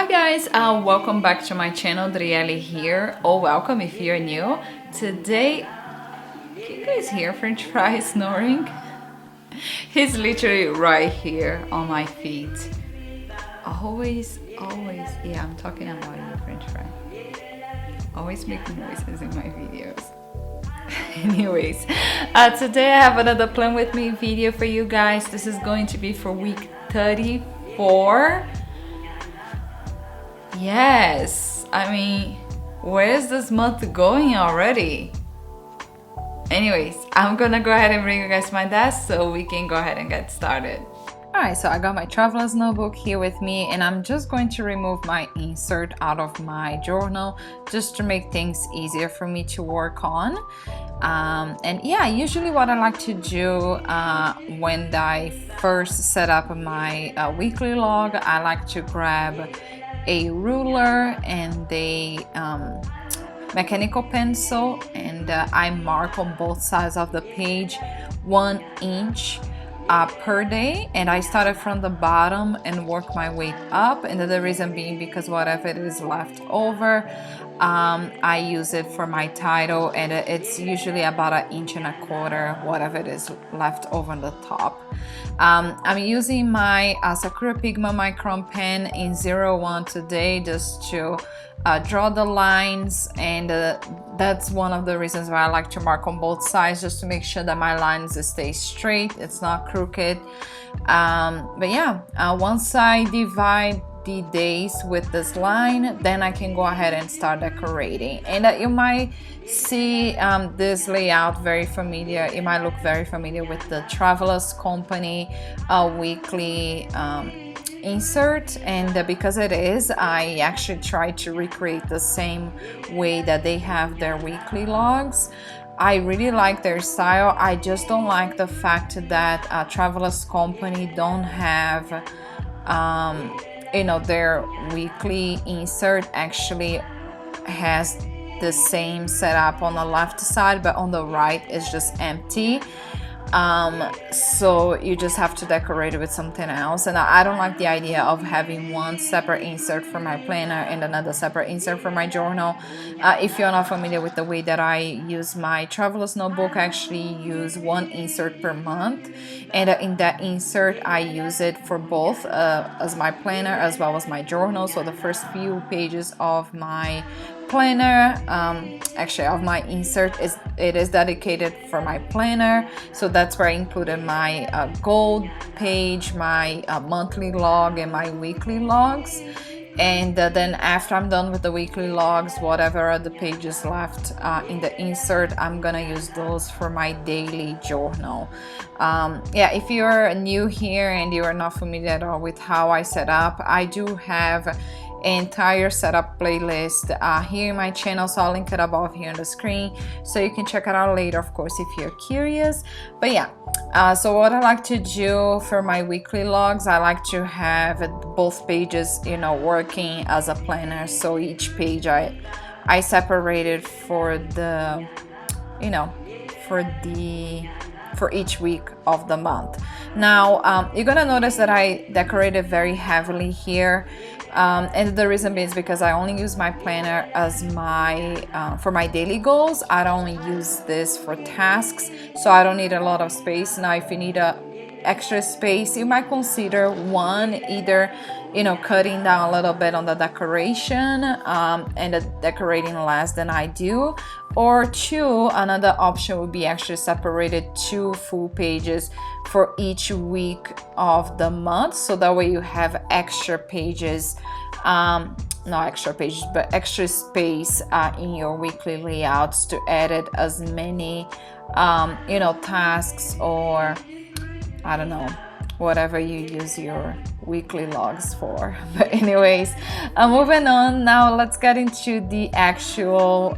Hi guys, welcome back to my channel, Driele here, or welcome if you're new. Today, can you guys hear French fry snoring? He's literally right here on my feet. Always, yeah, I'm talking about you, French fry. Always making noises in my videos. Anyways, today I have another plan with me video for you guys. This is going to be for week 34. Yes, I mean, where's this month going already? Anyways, I'm gonna go ahead and bring you guys my desk so we can go ahead and get started. Alright, so I got my traveler's notebook here with me, and I'm just going to remove my insert out of my journal just to make things easier for me to work on. And yeah, usually what I like to do when I first set up my weekly log, I like to grab a ruler and a mechanical pencil, and I mark on both sides of the page 1 inch per day, and I started from the bottom and work my way up. And the reason being because whatever it is left over, I use it for my title, and it's usually about 1.25 inches, whatever it is left over on the top. I'm using my Sakura Pigma Micron pen in 01 today just to draw the lines, and that's one of the reasons why I like to mark on both sides, just to make sure that my lines stay straight, it's not crooked. But yeah, once I divide the days with this line, then I can go ahead and start decorating. And you might see this layout very familiar. It might look very familiar with the Travelers Company weekly insert, and because it is, I actually try to recreate the same way that they have their weekly logs. I really like their style. I just don't like the fact that Travelers Company don't have their weekly insert actually has the same setup on the left side, but on the right is just empty. So you just have to decorate it with something else, and I don't like the idea of having one separate insert for my planner and another separate insert for my journal. If you're not familiar with the way that I use my traveler's notebook, I actually use one insert per month, and in that insert I use it for both as my planner as well as my journal. So the first few pages of my planner, actually of my insert, it is dedicated for my planner, so that's where I included my gold page, my monthly log, and my weekly logs. And then after I'm done with the weekly logs, whatever are the pages left in the insert, I'm gonna use those for my daily journal. Yeah, if you're new here and you are not familiar at all with how I set up, I do have entire setup playlist here in my channel, so I'll link it above here on the screen so you can check it out later, of course, if you're curious. But yeah, so what I like to do for my weekly logs, I like to have both pages, working as a planner. So each page I separated for the, for each week of the month. Now you're gonna notice that I decorated very heavily here. And the reason is because I only use my planner as my for my daily goals. I don't use this for tasks, so I don't need a lot of space. Now if you need extra space, you might consider one, either cutting down a little bit on the decoration and decorating less than I do, or two, another option would be actually separated 2 full pages for each week of the month, so that way you have extra pages, not extra pages, but extra space in your weekly layouts to edit as many tasks, or I don't know, whatever you use your weekly logs for. But anyways, moving on now, let's get into the actual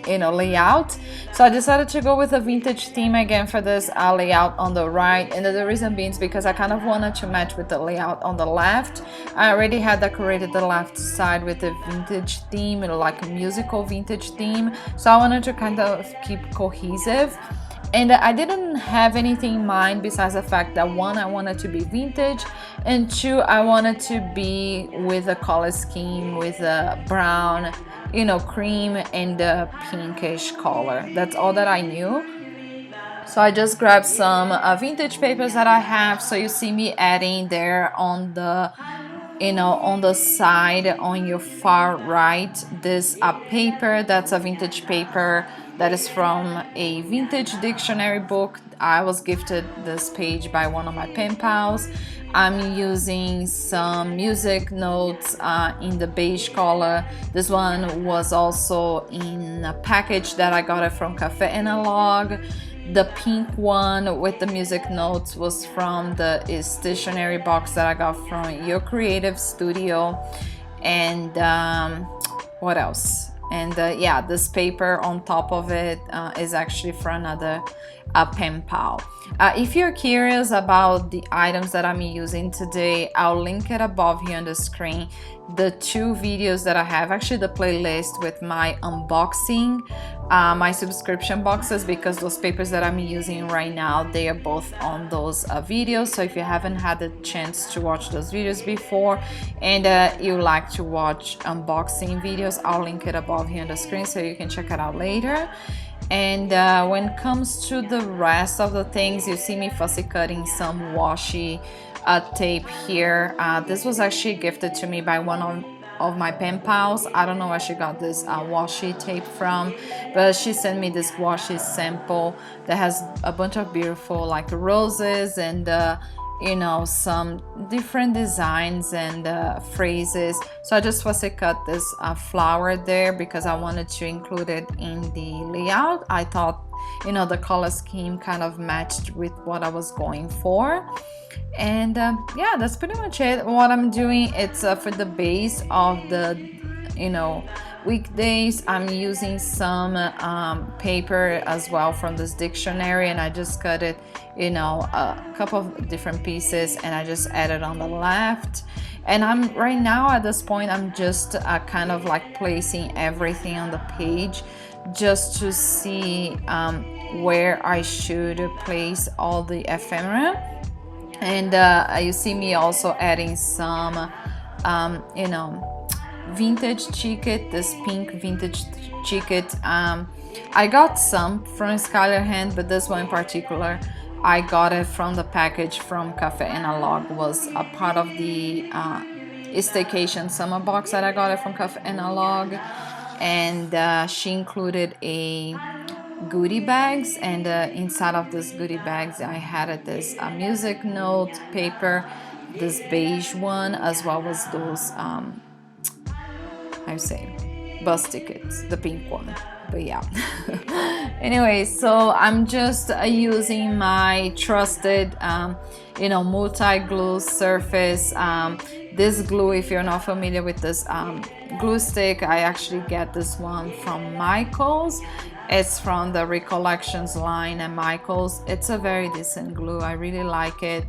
layout. So I decided to go with a vintage theme again for this layout on the right, and the reason being is because I kind of wanted to match with the layout on the left. I already had decorated the left side with a vintage theme, like a musical vintage theme, so I wanted to kind of keep cohesive. And I didn't have anything in mind besides the fact that one, I wanted to be vintage, and two, I wanted to be with a color scheme with a brown, you know, cream and a pinkish color. That's all that I knew. So I just grabbed some vintage papers that I have. So you see me adding there on the, you know, on the side on your far right, this paper that's a vintage paper that is from a vintage dictionary book. I was gifted this page by one of my pen pals. I'm using some music notes in the beige color. This one was also in a package that I got it from Cafe Analog. The pink one with the music notes was from the stationery box that I got from Your Creative Studio. And what else? And yeah, this paper on top of it is actually for another pen pal. If you're curious about the items that I'm using today, I'll link it above here on the screen. The two videos that I have, actually the playlist with my unboxing, my subscription boxes, because those papers that I'm using right now, they are both on those videos. So if you haven't had the chance to watch those videos before and you like to watch unboxing videos, I'll link it above here on the screen so you can check it out later. And when it comes to the rest of the things, you see me fussy cutting some washi tape here. This was actually gifted to me by one of my pen pals. I don't know where she got this washi tape from, but she sent me this washi sample that has a bunch of beautiful like roses and you know, some different designs and phrases. So I just fussy cut this flower there because I wanted to include it in the layout. I thought, you know, the color scheme kind of matched with what I was going for. And yeah, that's pretty much it. What I'm doing, it's for the base of the, you know, weekdays, I'm using some paper as well from this dictionary, and I just cut it, you know, a couple of different pieces, and I just added on the left. And I'm right now at this point, I'm just kind of like placing everything on the page just to see where I should place all the ephemera. And you see me also adding some you know, vintage ticket, this pink vintage ticket. I got some from Skylar Hand, but this one in particular, I got it from the package from Cafe Analog. Was a part of the staycation summer box that I got it from Cafe Analog, and she included a goodie bags, and inside of this goodie bags I had this music note paper, this beige one, as well as those I say bus tickets, the pink one. But yeah. Anyway, so I'm just using my trusted you know, multi-glue surface. This glue, if you're not familiar with this glue stick, I actually get this one from Michaels. It's from the Recollections line at Michaels. It's a very decent glue. I really like it.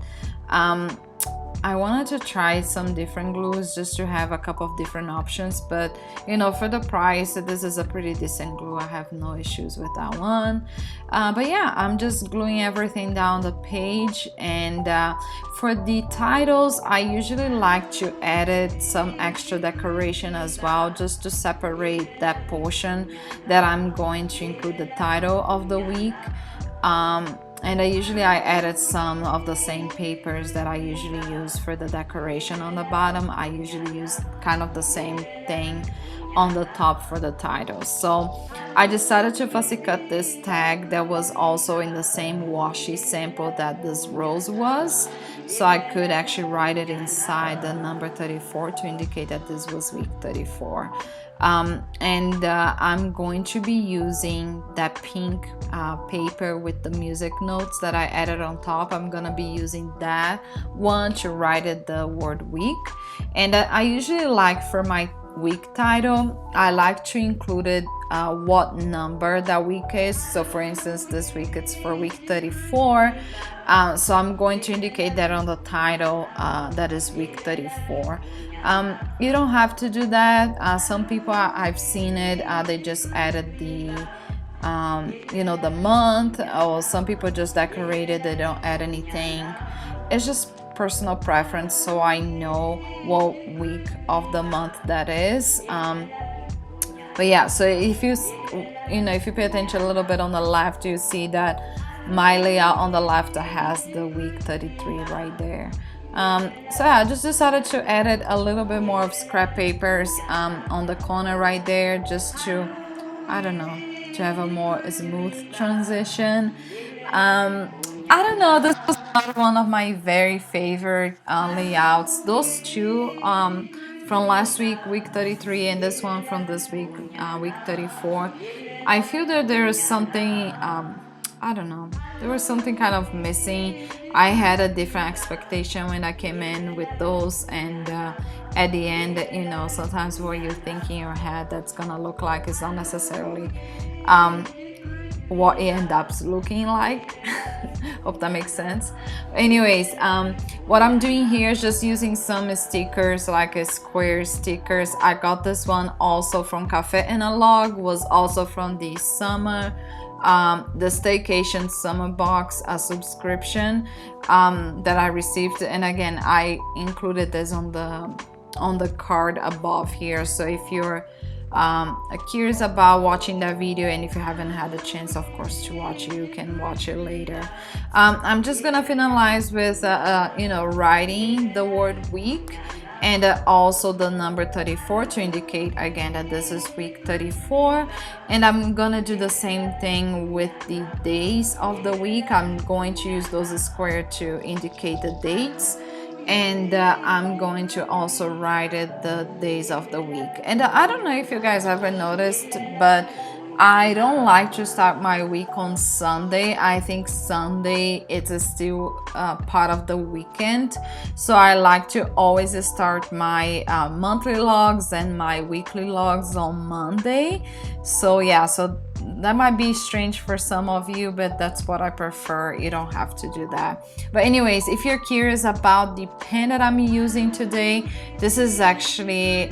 I wanted to try some different glues just to have a couple of different options, but you know, for the price, this is a pretty decent glue. I have no issues with that one. But yeah, I'm just gluing everything down the page. And for the titles, I usually like to edit some extra decoration as well, just to separate that portion that I'm going to include the title of the week. And I added some of the same papers that I usually use for the decoration on the bottom. I usually use kind of the same thing on the top for the title. So I decided to fussy cut this tag that was also in the same washi sample that this rose was, so I could actually write it inside the number 34 to indicate that this was week 34. I'm going to be using that pink paper with the music notes that I added on top. I'm gonna be using that one to write it the word week. And I usually like, for my week title, I like to include it what number that week is. So for instance, this week it's for week 34. So I'm going to indicate that on the title that is week 34. You don't have to do that. Some people, I've seen it, they just added the you know, the month, or some people just decorate it, they don't add anything. It's just personal preference, so I know what week of the month that is. But yeah, so if you know, if you pay attention a little bit on the left, you see that my layout on the left has the week 33 right there. So yeah, I just decided to edit a little bit more of scrap papers on the corner right there, just to, I don't know, to have a more smooth transition. I don't know, this was not one of my very favorite layouts. Those two from last week, week 33, and this one from this week, week 34. I feel that there is something, I don't know, there was something kind of missing. I had a different expectation when I came in with those, and at the end, you know, sometimes what you think in your head that's gonna look like is not necessarily what it ends up looking like. Hope that makes sense. Anyways, what I'm doing here is just using some stickers, like a square stickers. I got this one also from Cafe Analog, was also from the summer, the staycation summer box, a subscription that I received. And again, I included this on the card above here, so if you're curious about watching that video, and if you haven't had a chance, of course, to watch it, you can watch it later. I'm just gonna finalize with you know, writing the word week, and also the number 34 to indicate again that this is week 34. And I'm gonna do the same thing with the days of the week. I'm going to use those squares to indicate the dates, and I'm going to also write it the days of the week. And I don't know if you guys ever noticed, but I don't like to start my week on Sunday. I think Sunday it's still part of the weekend, so I like to always start my monthly logs and my weekly logs on Monday. So yeah, so that might be strange for some of you, but that's what I prefer. You don't have to do that. But anyways, if you're curious about the pen that I'm using today, this is actually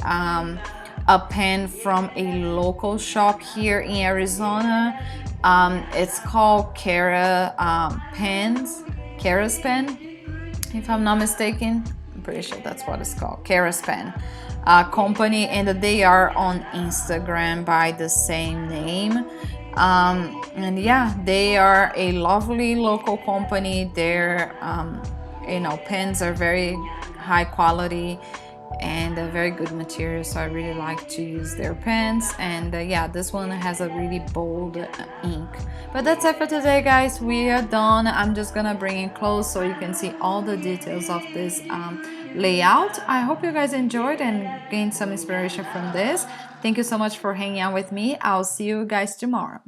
a pen from a local shop here in Arizona. It's called Kara's pen, if I'm not mistaken. I'm pretty sure that's what it's called, Kara's pen company, and they are on Instagram by the same name. And yeah, they are a lovely local company. Their you know, pens are very high quality and a very good material, so I really like to use their pens. And yeah, this one has a really bold ink. But that's it for today, guys. We are done. I'm just gonna bring it close so you can see all the details of this layout. I hope you guys enjoyed and gained some inspiration from this. Thank you so much for hanging out with me. I'll see you guys tomorrow.